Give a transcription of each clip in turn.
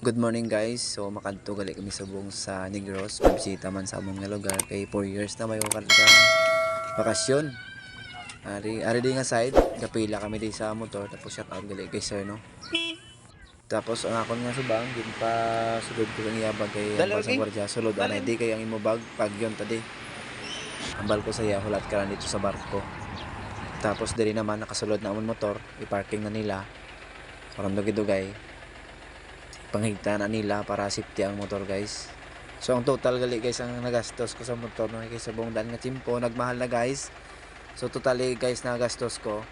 Good morning guys. So makadto gali kami sa buong sa Negros. Pabisita man sa among nga lugar kay 4 years na may ka bakasyon. Ari di nga side, kapila kami di sa motor tapos shout out gali kay sir no. Tapos ang akon nga subang din pa sulod ko ang iyabag kay ang sa gwardiya sulod anay di kay ang imo bag pag yon tadi. Ambal ko sa iya hulat ka lang dito sa barko. Tapos diri naman nakasulod na amon motor, i-parking na nila. Karon dugay panghigta na nila para safety ang motor guys. So ang total gali guys ang nagastos ko sa motor no kay sa buong daan nga timpo nagmahal na guys. So totally guys nagastos ko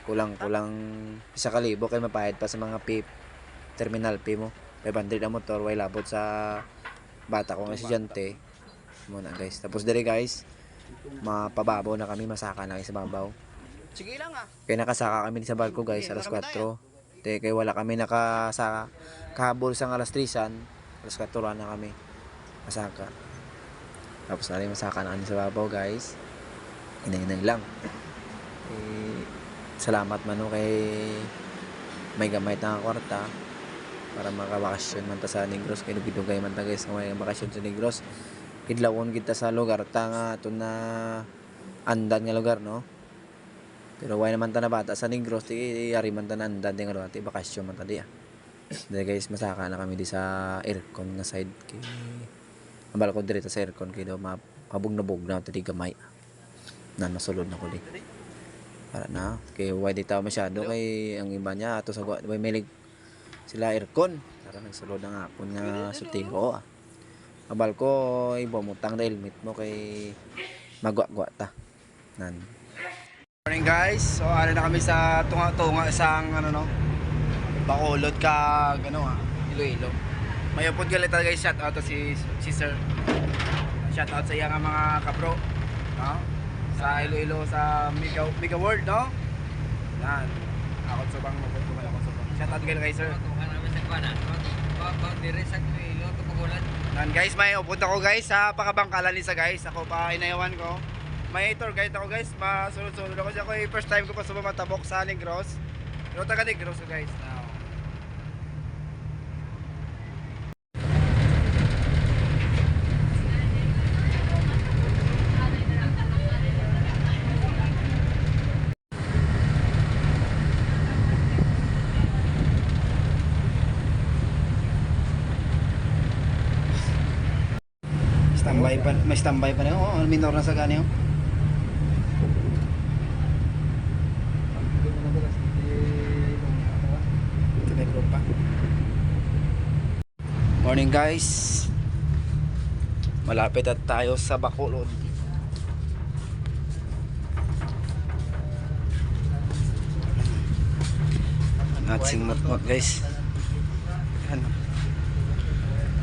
kulang 1,000 kay mapayad pa sa mga fee terminal fee mo. 500 ang motor way labot sa bata ko nga estudyante muna guys. Tapos dire guys mapababaw na kami, masaka na kami sa babaw. Sige lang Kaya nakasaka kami sa barko guys alas 4. Kaya wala kami nakasaka kahabol sa alas 3 alas 4 na kami masaka. Tapos na rin masaka na kami sa babaw guys. Inay lang. Salamat man kay may gamay na kwarta para makabakasyon man ta sa Negros kay dugay man ta guys may bakasyon sa Negros. Kidlawon kita sa lugar ta nga to na andan nga lugar no. Pero why naman ta na bata sa Negros ti ari man ta na andan nga lugar ti bakasyon man ta di. Dahil guys masaka na kami di sa aircon nga side kay ambal ko diri sa aircon kay do mabug na ti gamay. Nan masulod na ko di. Para na kay why di tawo masyado kay ang iba niya ato sa may milig sila aircon. Para nagsulod na ako nga sutiro abal ko ibumutang na helmet mo kay magwa-gwa ta. Nan. Morning guys. So na kami sa tunga-tunga isang Bacolod ka Iloilo. May upod galit guys, shout out to si sir. Shout out sa iya nga mga kapro. No? Sa Iloilo sa Mega World no. Yan. Ako subang mapod ko man ako subang. Shout out kay sir. Yan guys, may upod ako guys sa Pakabangkalan isa guys. Ako pa inayawan ko. May tour guide ako guys, masunod-sunod ako siya. First time ko pa sa matabok sa Negros. Pero taga Negros ko guys. Now. May standby pa na yun. Minor na sa gani yun. Morning guys. Malapit at tayo sa Bacolod. Natsing mot guys. Yan.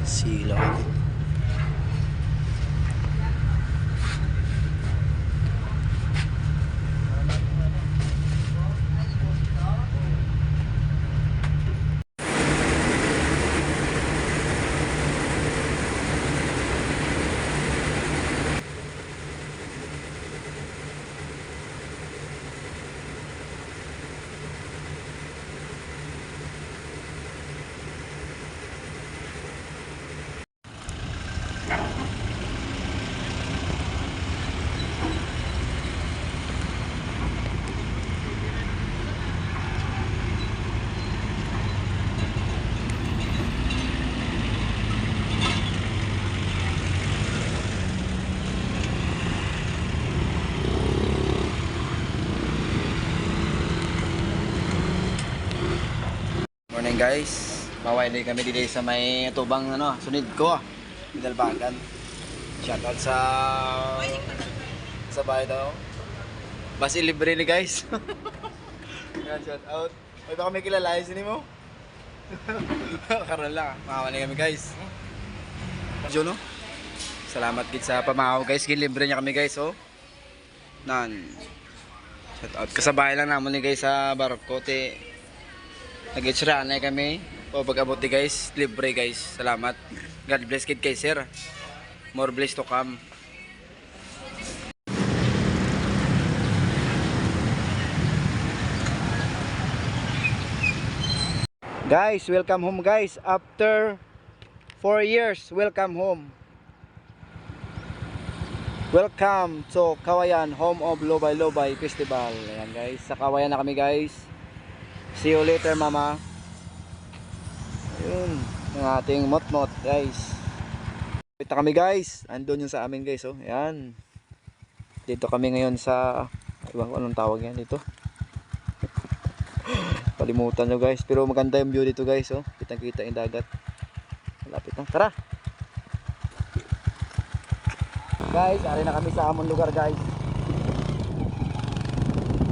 Silaw. Morning guys, mawali kami dito sa may tubang sunid ko Vidalbagan. Shoutout sa bahay daw. Basi libre ni guys. Yan, shoutout. May baka may kilalain sini mo. Karoon lang, mawali kami guys. Jono. Salamat gid sa pamahaw guys, libre niya kami guys Nan. Shoutout kasabay lang namon ni guys sa barko ti. Nag-itsura na kami o pag-abot di guys, libre guys. Salamat. God bless kid kay sir. More bless to come. Guys, welcome home guys. After 4 years, welcome home. Welcome to Kawayan, home of Lobay Lobay Festival. Ayan guys, sa Kawayan na kami guys. See you later mama. Ayun, yung ating mot-mot guys. Dito kami guys, andun yung sa amin guys oh. Ayan. Dito kami ngayon sa, iba ko anong tawag yan dito. Kalimutan nyo guys, pero maganda yung view dito guys oh. Kitang kita yung dagat. Malapit na, tara. Guys, ari na kami sa among lugar guys.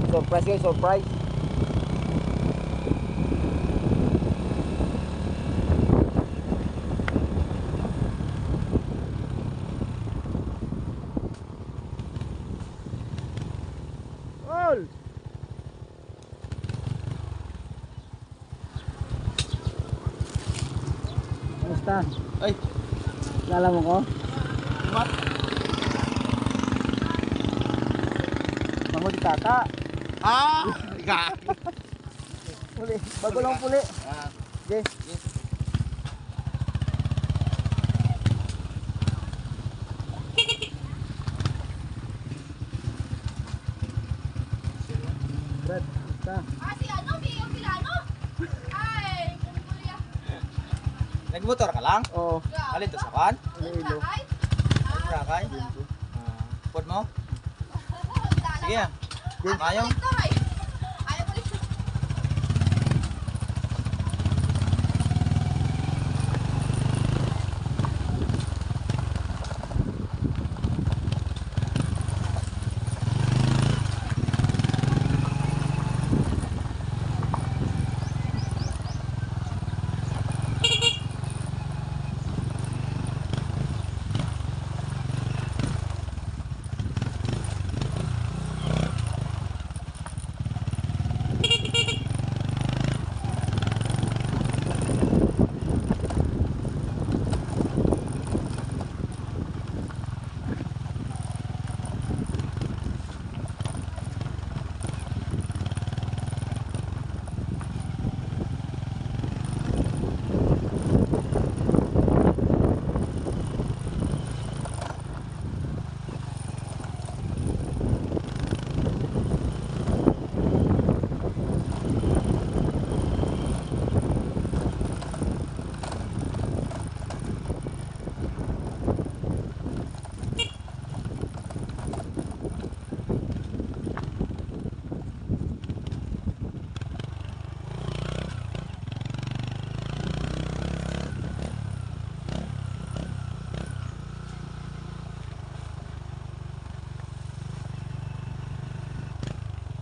Surprise guys, surprise. All. Kumusta? Ay, Kilala mo ko? what? Mango di tata. Ah! Puli, bago lang puli. Ah, Yes. yes. Brad, kumusta? Ah, si ano? Si Pilano? Ay, kumpulya. Nagmotor ka lang? Oo. Alin to sa kan? Iloilo. Sakay? Rakay? Put mo? Sige ah. Ayaw. Ayaw ko ito.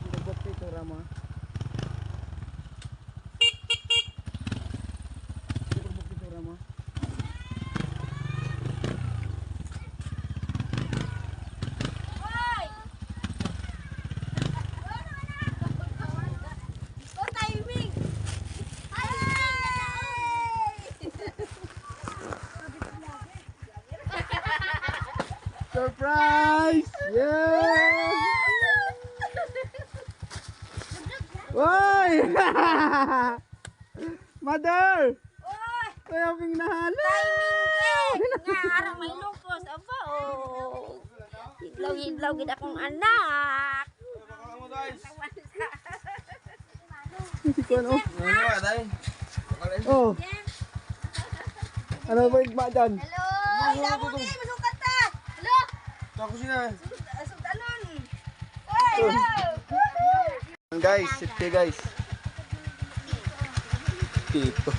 Dagbot dito rama. Dagbot dito rama. Hoy! Oh, timing! Surprise! Yeah! Why? Mother! Oy! Kaya ping nahala. Nga, harang may lupos. Aba, oh. Hidlaw-hidlaw gid akong anak. Ano? Oh. Ano ba igma dyan? Hello! Ay, damo ni, masukat ta! Hello! Ako sila. Sugdanon! Oy, hello! Guys, safety guys. Dito.